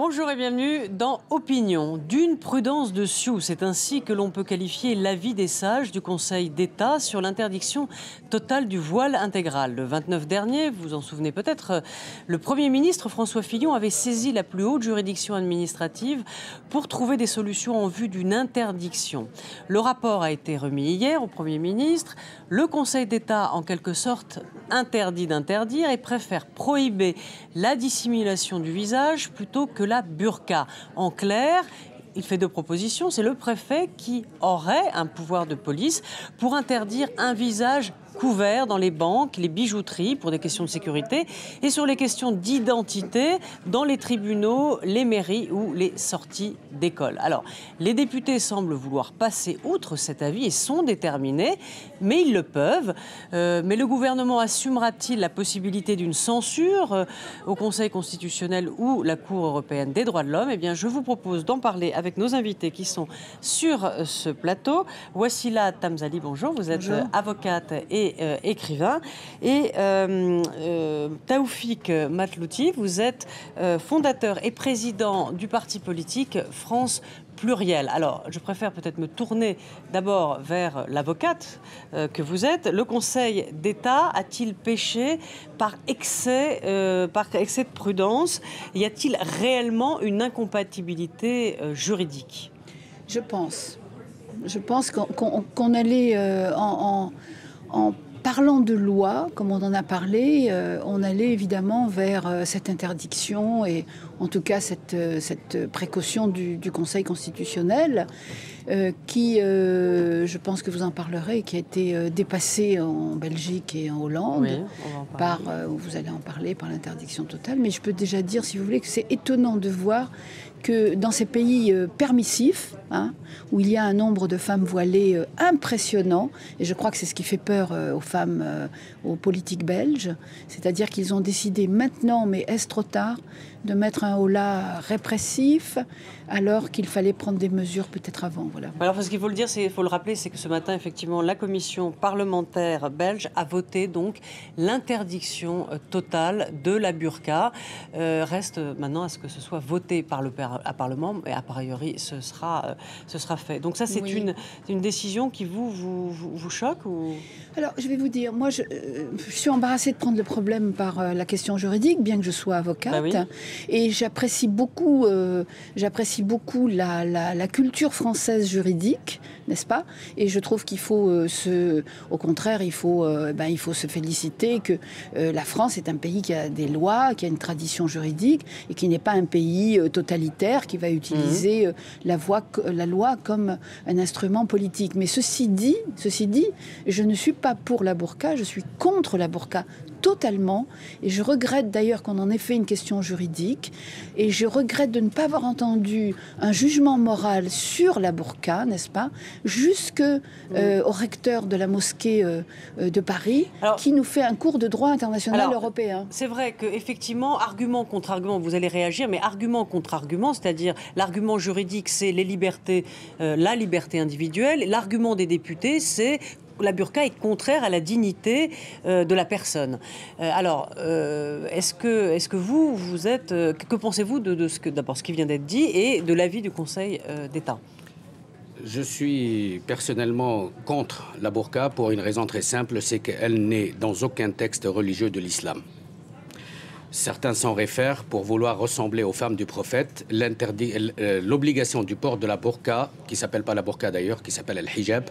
Bonjour et bienvenue dans Opinion. D'une prudence de Sioux, c'est ainsi que l'on peut qualifier l'avis des sages du Conseil d'État sur l'interdiction totale du voile intégral. Le 29 dernier, vous vous en souvenez peut-être, le Premier ministre François Fillon avait saisi la plus haute juridiction administrative pour trouver des solutions en vue d'une interdiction. Le rapport a été remis hier au Premier ministre. Le Conseil d'État, en quelque sorte, interdit d'interdire et préfère prohiber la dissimulation du visage plutôt que la burqa. En clair, il fait deux propositions. C'est le préfet qui aurait un pouvoir de police pour interdire un visage couvert dans les banques, les bijouteries pour des questions de sécurité et sur les questions d'identité dans les tribunaux, les mairies ou les sorties d'école. Alors, les députés semblent vouloir passer outre cet avis et sont déterminés, mais ils le peuvent. Mais le gouvernement assumera-t-il la possibilité d'une censure au Conseil constitutionnel ou la Cour européenne des droits de l'homme? Eh bien, je vous propose d'en parler avec nos invités qui sont sur ce plateau. Wassila Tamzali, bonjour. Vous êtes avocate et écrivain. Et Taoufik Matlouti, vous êtes fondateur et président du parti politique France Pluriel. Alors, je préfère peut-être me tourner d'abord vers l'avocate que vous êtes. Le Conseil d'État a-t-il péché par excès de prudence? Y a-t-il réellement une incompatibilité juridique? Je pense qu'on allait en parlant de loi, comme on en a parlé, on allait évidemment vers cette interdiction et en tout cas cette précaution du Conseil constitutionnel qui, je pense que vous en parlerez, qui a été dépassée en Belgique et en Hollande, oui, vous allez en parler, par l'interdiction totale. Mais je peux déjà dire, si vous voulez, que c'est étonnant de voir que dans ces pays permissifs, où il y a un nombre de femmes voilées impressionnant, et je crois que c'est ce qui fait peur aux femmes, aux politiques belges, c'est-à-dire qu'ils ont décidé maintenant, mais est-ce trop tard, de mettre un holà répressif, alors qu'il fallait prendre des mesures peut-être avant. Voilà. Alors, ce qu'il faut le dire, il faut le rappeler, c'est que ce matin, effectivement, la commission parlementaire belge a voté donc l'interdiction totale de la burqa. Reste maintenant à ce que ce soit voté par le Parlement, et a priori, ce sera fait. Donc ça, c'est oui. une décision qui vous choque ou... Alors, je vais vous dire, moi, je suis embarrassée de prendre le problème par la question juridique, bien que je sois avocate. Bah oui. Et j'apprécie beaucoup la culture française juridique, n'est-ce pas? Et je trouve qu'il faut au contraire, il faut se féliciter que la France est un pays qui a des lois, qui a une tradition juridique et qui n'est pas un pays totalitaire qui va utiliser la loi comme un instrument politique. Mais ceci dit, je ne suis pas pour la burqa, je suis contre la burqa totalement, et je regrette d'ailleurs qu'on en ait fait une question juridique, et je regrette de ne pas avoir entendu un jugement moral sur la burqa, n'est-ce pas, jusqu'au recteur de la mosquée de Paris, qui nous fait un cours de droit international européen. C'est vrai qu'effectivement, argument contre argument, vous allez réagir, mais argument contre argument, c'est-à-dire l'argument juridique, c'est les libertés, la liberté individuelle, l'argument des députés, c'est la burqa est contraire à la dignité de la personne. Est-ce que vous êtes... que pensez-vous de d'abord ce qui vient d'être dit et de l'avis du Conseil d'État? Je suis personnellement contre la burqa pour une raison très simple, c'est qu'elle n'est dans aucun texte religieux de l'islam. Certains s'en réfèrent pour vouloir ressembler aux femmes du prophète. L'obligation du port de la burqa, qui ne s'appelle pas la burqa d'ailleurs, qui s'appelle le hijab,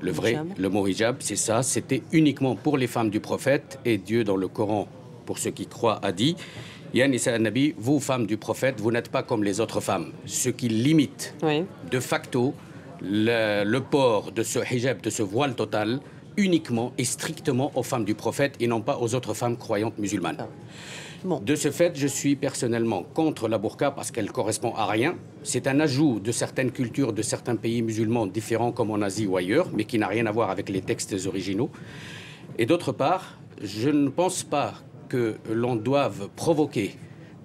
le mot hijab, c'est ça, c'était uniquement pour les femmes du prophète, et Dieu dans le Coran, pour ceux qui croient, a dit « Ya Nisa al-Nabi, vous femmes du prophète, vous n'êtes pas comme les autres femmes », ce qui limite de facto le port de ce hijab, de ce voile total, uniquement et strictement aux femmes du prophète et non pas aux autres femmes croyantes musulmanes. Bon. De ce fait, je suis personnellement contre la burqa parce qu'elle ne correspond à rien. C'est un ajout de certaines cultures, de certains pays musulmans différents comme en Asie ou ailleurs, mais qui n'a rien à voir avec les textes originaux. Et d'autre part, je ne pense pas que l'on doive provoquer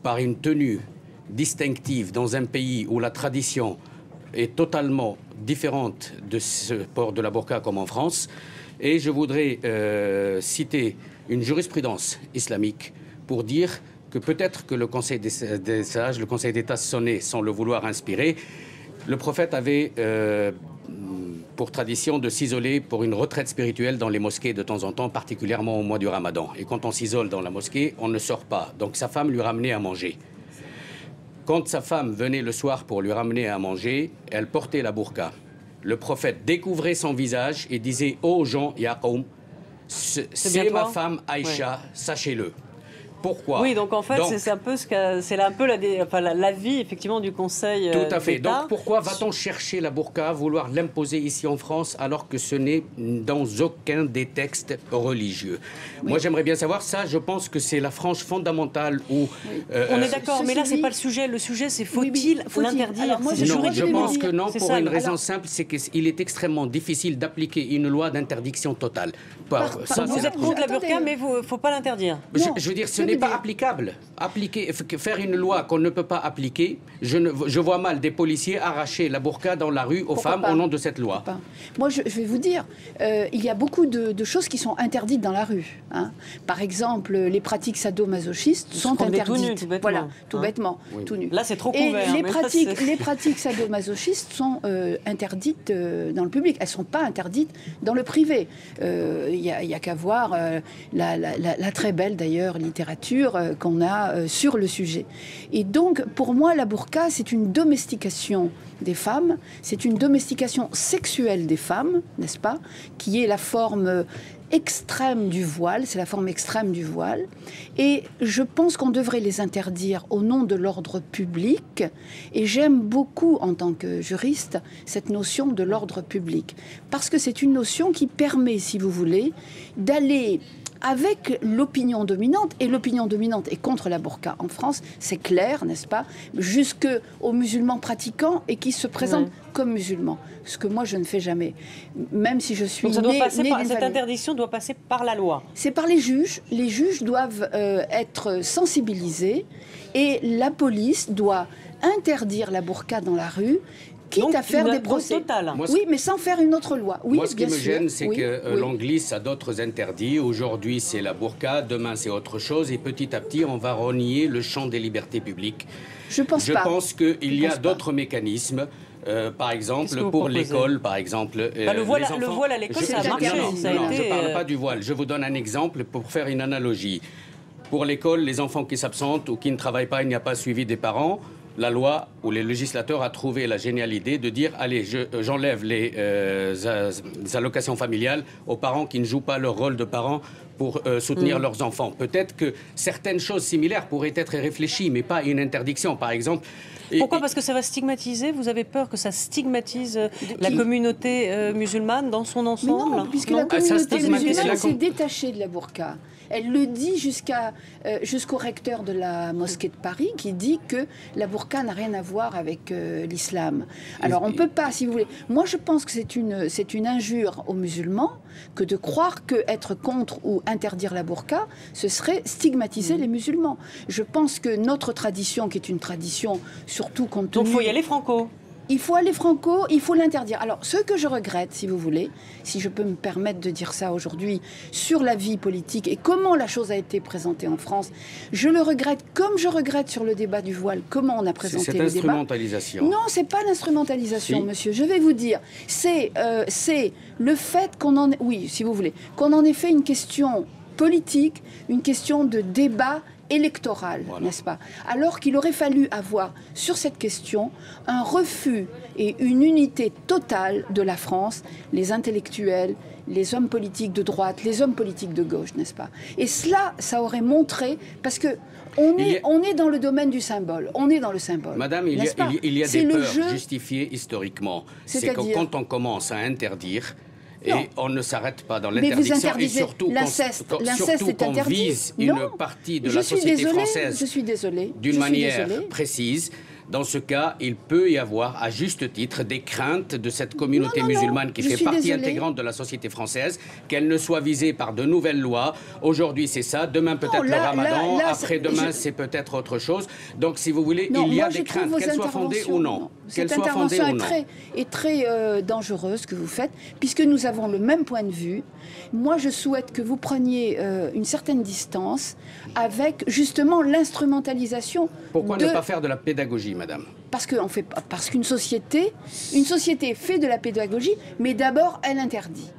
par une tenue distinctive dans un pays où la tradition est totalement différente de ce port de la burqa comme en France. Et je voudrais citer une jurisprudence islamique pour dire que peut-être que le Conseil des sages, le Conseil d'État sonnait sans le vouloir inspirer. Le prophète avait pour tradition de s'isoler pour une retraite spirituelle dans les mosquées de temps en temps, particulièrement au mois du Ramadan. Et quand on s'isole dans la mosquée, on ne sort pas. Donc sa femme lui ramenait à manger. Quand sa femme venait le soir pour lui ramener à manger, elle portait la burqa. Le prophète découvrait son visage et disait aux gens, Ya Qawm, c'est ma femme Aïcha, sachez-le. Pourquoi? Oui, donc en fait, c'est un peu l'avis effectivement du Conseil. Tout à fait. Donc pourquoi va-t-on chercher la burqa, vouloir l'imposer ici en France, alors que ce n'est dans aucun des textes religieux? Oui. Moi, j'aimerais bien savoir ça. Je pense que c'est la frange fondamentale où. On est d'accord, mais là, c'est pas le sujet. Le sujet, c'est faut-il l'interdire? Non, je pense que non, pour une raison simple, c'est qu'il est extrêmement difficile d'appliquer une loi d'interdiction totale. Vous êtes contre la burqa, mais il ne faut pas l'interdire. Je veux dire, ce n'est pas applicable. Faire une loi qu'on ne peut pas appliquer, je vois mal des policiers arracher la burqa dans la rue aux femmes au nom de cette loi. Moi, je vais vous dire, il y a beaucoup de choses qui sont interdites dans la rue. Hein. Par exemple, les pratiques sadomasochistes sont interdites. Tout bêtement. Voilà, tout bêtement, tout nu. Là, c'est trop couvert. Et les pratiques sadomasochistes sont interdites dans le public. Elles ne sont pas interdites dans le privé. Il n'y a qu'à voir la très belle, d'ailleurs, littérature qu'on a sur le sujet. Et donc, pour moi, la burqa, c'est une domestication des femmes, c'est une domestication sexuelle des femmes, n'est-ce pas, qui est la forme extrême du voile, c'est la forme extrême du voile. Et je pense qu'on devrait les interdire au nom de l'ordre public. Et j'aime beaucoup, en tant que juriste, cette notion de l'ordre public. Parce que c'est une notion qui permet, si vous voulez, d'aller avec l'opinion dominante, et l'opinion dominante est contre la burqa en France, c'est clair, n'est-ce pas, jusqu'aux musulmans pratiquants et qui se présentent comme musulmans, ce que moi je ne fais jamais, même si je suis cette interdiction doit passer par la loi. C'est par les juges doivent être sensibilisés, et la police doit interdire la burqa dans la rue, quitte à faire des procès. Oui, mais sans faire une autre loi. Oui, moi, ce qui me gêne, c'est que l'on glisse à d'autres interdits. Aujourd'hui, c'est la burqa, demain, c'est autre chose. Et petit à petit, on va renier le champ des libertés publiques. Je pense qu'il y a d'autres mécanismes. Par exemple, pour l'école, par exemple. Le voile à l'école, ça a marché. Non, je ne parle pas du voile. Je vous donne un exemple pour faire une analogie. Pour l'école, les enfants qui s'absentent ou qui ne travaillent pas, il n'y a pas suivi des parents. La loi ou les législateurs a trouvé la géniale idée de dire allez, j'enlève les allocations familiales aux parents qui ne jouent pas leur rôle de parents pour soutenir leurs enfants. Peut-être que certaines choses similaires pourraient être réfléchies, mais pas une interdiction, par exemple. Pourquoi? Parce que ça va stigmatiser? Vous avez peur que ça stigmatise la communauté musulmane dans son ensemble? Mais non, puisque la communauté musulmane s'est détachée de la burqa. Elle le dit jusqu'au recteur de la mosquée de Paris, qui dit que la burqa n'a rien à voir avec l'islam. Alors on ne peut pas, si vous voulez. Moi je pense que c'est une injure aux musulmans que de croire qu'être contre ou interdire la burqa, ce serait stigmatiser les musulmans. Je pense que notre tradition, qui est une tradition surtout compte tenu... Donc il faut y aller franco. Il faut aller franco, il faut l'interdire. Alors, ce que je regrette, si vous voulez, si je peux me permettre de dire ça aujourd'hui, sur la vie politique et comment la chose a été présentée en France, je le regrette comme je regrette sur le débat du voile, comment on a présenté le débat. C'est instrumentalisation. Non, c'est pas l'instrumentalisation, monsieur. Je vais vous dire, c'est le fait qu'on en... Oui, si vous voulez, qu'on en ait fait une question politique, une question de débat électorale, n'est-ce pas? Alors qu'il aurait fallu avoir sur cette question un refus et une unité totale de la France, les intellectuels, les hommes politiques de droite, les hommes politiques de gauche, n'est-ce pas? Et cela, ça aurait montré, parce que on est dans le domaine du symbole, on est dans le symbole. Madame, il y a des peurs justifiées historiquement. C'est que quand on commence à interdire, et on ne s'arrête pas dans l'interdiction, et surtout qu'on vise une partie de la société française d'une manière précise. Dans ce cas, il peut y avoir, à juste titre, des craintes de cette communauté musulmane qui fait partie intégrante de la société française, qu'elle ne soit visée par de nouvelles lois. Aujourd'hui, c'est ça. Demain, peut-être le Ramadan. Après-demain, c'est peut-être autre chose. Donc, si vous voulez, il y a des craintes, qu'elles soient fondées ou non. Cette intervention est très dangereuse que vous faites, puisque nous avons le même point de vue. Moi, je souhaite que vous preniez une certaine distance avec, justement, l'instrumentalisation. Pourquoi ne pas faire de la pédagogie, madame? Parce qu'une société fait de la pédagogie, mais d'abord, elle interdit.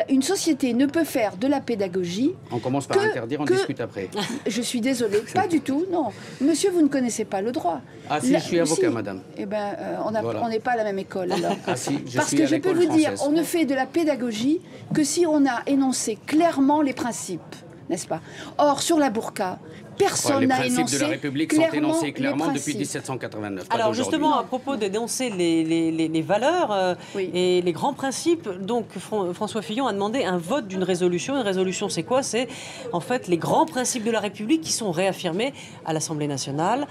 Une société ne peut faire de la pédagogie. On commence par interdire, on discute après. Je suis désolée, pas du tout, non. Monsieur, vous ne connaissez pas le droit. Ah si, je suis avocat, madame. Eh bien, on n'est pas à la même école, alors. Ah si, Parce que je peux vous dire, on ne fait de la pédagogie que si on a énoncé clairement les principes, n'est-ce pas? Or, sur la burqa, personne n'a énoncé les principes de la République sont énoncés clairement depuis 1789. Alors justement, à propos d'énoncer les valeurs et les grands principes, donc François Fillon a demandé un vote d'une résolution. Une résolution, c'est quoi? C'est en fait les grands principes de la République qui sont réaffirmés à l'Assemblée nationale.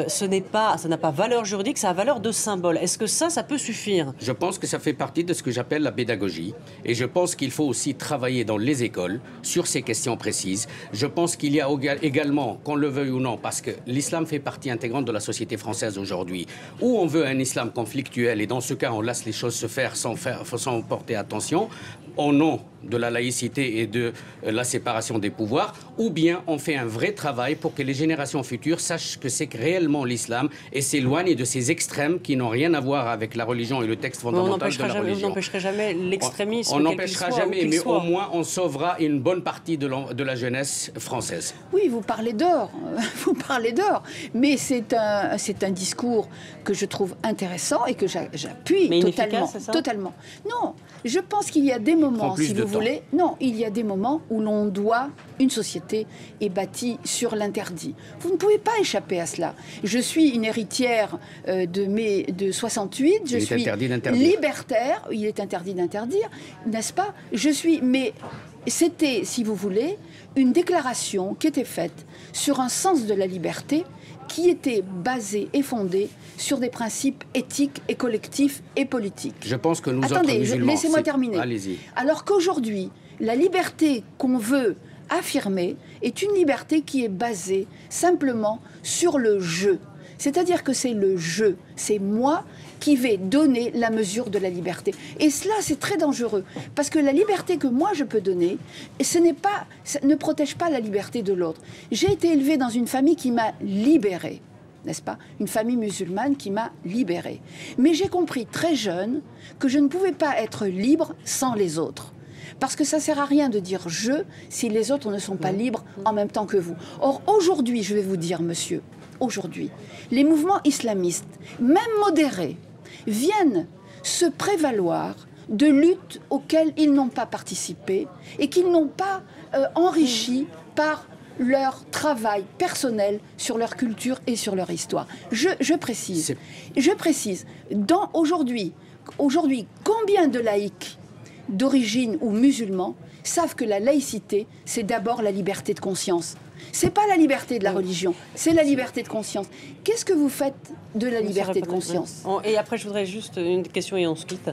Ça n'a pas valeur juridique, ça a valeur de symbole. Est-ce que ça peut suffire? Je pense que ça fait partie de ce que j'appelle la pédagogie. Et je pense qu'il faut aussi travailler dans les écoles sur ces questions précises. Je pense qu'il y a également, qu'on le veuille ou non, parce que l'islam fait partie intégrante de la société française aujourd'hui, où on veut un islam conflictuel, et dans ce cas, on laisse les choses se faire sans porter attention, au nom de la laïcité et de la séparation des pouvoirs, ou bien on fait un vrai travail pour que les générations futures sachent que c'est réellement l'islam et s'éloignent de ces extrêmes qui n'ont rien à voir avec la religion et le texte fondamental de la religion. On n'empêcherait jamais l'extrémisme. On n'empêchera jamais, mais au moins on sauvera une bonne partie de la jeunesse française. Oui, vous parlez d'or, mais c'est un discours que je trouve intéressant et que j'appuie totalement. Non, je pense qu'il y a des moments, si vous voulez, il y a des moments où une société est bâtie sur l'interdit. Vous ne pouvez pas échapper à cela. Je suis une héritière de 68, je suis libertaire, il est interdit d'interdire, n'est-ce pas? Mais c'était, si vous voulez, une déclaration qui était faite sur un sens de la liberté qui était basé et fondé sur des principes éthiques et collectifs et politiques. Je pense que nous autres musulmans... Laissez-moi terminer. Allez-y. Alors qu'aujourd'hui, la liberté qu'on veut affirmer est une liberté qui est basée simplement sur le jeu. C'est-à-dire que c'est le jeu, c'est moi qui vais donner la mesure de la liberté. Et cela, c'est très dangereux, parce que la liberté que moi je peux donner, ça ne protège pas la liberté de l'autre. J'ai été élevée dans une famille qui m'a libérée, n'est-ce pas? Une famille musulmane qui m'a libérée. Mais j'ai compris très jeune que je ne pouvais pas être libre sans les autres. Parce que ça ne sert à rien de dire « je » si les autres ne sont pas libres en même temps que vous. Or, aujourd'hui, je vais vous dire, monsieur, aujourd'hui, les mouvements islamistes, même modérés, viennent se prévaloir de luttes auxquelles ils n'ont pas participé et qu'ils n'ont pas enrichi par leur travail personnel sur leur culture et sur leur histoire. Je précise, aujourd'hui, combien de laïcs d'origine ou musulmans savent que la laïcité, c'est d'abord la liberté de conscience. C'est pas la liberté de la religion, c'est la liberté de conscience. Qu'est-ce que vous faites de la liberté de conscience? Et après, je voudrais juste une question et on se quitte.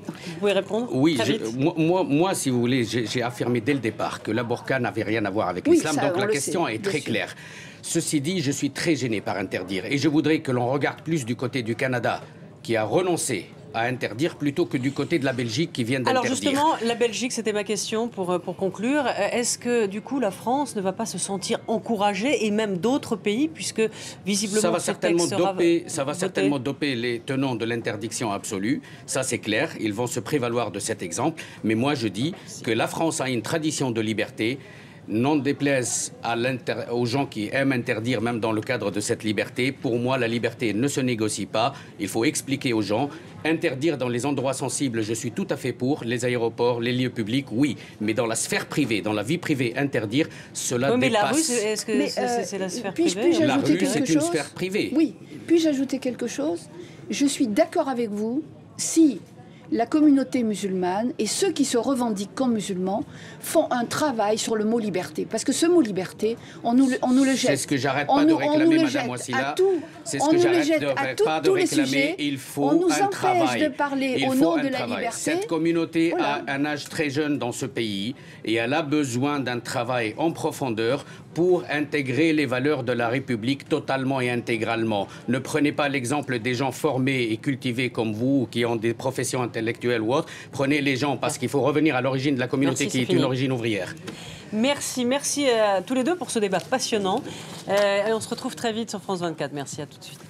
Vous pouvez répondre? Oui, moi, si vous voulez, j'ai affirmé dès le départ que la burqa n'avait rien à voir avec l'islam, donc la question est très claire. Ceci dit, je suis très gêné par interdire, et je voudrais que l'on regarde plus du côté du Canada, qui a renoncé à interdire plutôt que du côté de la Belgique qui vient d'interdire. Alors justement, la Belgique, c'était ma question pour conclure. Est-ce que du coup la France ne va pas se sentir encouragée, et même d'autres pays, puisque visiblement ça va certainement doper les tenants de l'interdiction absolue, ça c'est clair, ils vont se prévaloir de cet exemple, mais moi je dis que la France a une tradition de liberté. Non déplaise aux gens qui aiment interdire, même dans le cadre de cette liberté. Pour moi, la liberté ne se négocie pas. Il faut expliquer aux gens. Interdire dans les endroits sensibles, je suis tout à fait pour. Les aéroports, les lieux publics, oui. Mais dans la sphère privée, dans la vie privée, interdire, cela dépasse. Mais la rue, est-ce que c'est la sphère privée? La rue, c'est une sphère privée. Oui. Puis-je ajouter quelque chose? Je suis d'accord avec vous si la communauté musulmane et ceux qui se revendiquent comme musulmans font un travail sur le mot liberté. Parce que ce mot liberté, on nous le jette. C'est ce que j'arrête pas de réclamer, Madame Ouassila. C'est ce que j'arrête pas de réclamer. Il faut un travail. De parler au nom de la liberté. Cette communauté a un âge très jeune dans ce pays et elle a besoin d'un travail en profondeur pour intégrer les valeurs de la République totalement et intégralement. Ne prenez pas l'exemple des gens formés et cultivés comme vous, qui ont des professions intellectuelles ou autres. Prenez les gens, parce qu'il faut revenir à l'origine de la communauté qui est une origine ouvrière. Merci à tous les deux pour ce débat passionnant. Et on se retrouve très vite sur France 24. Merci, à tout de suite.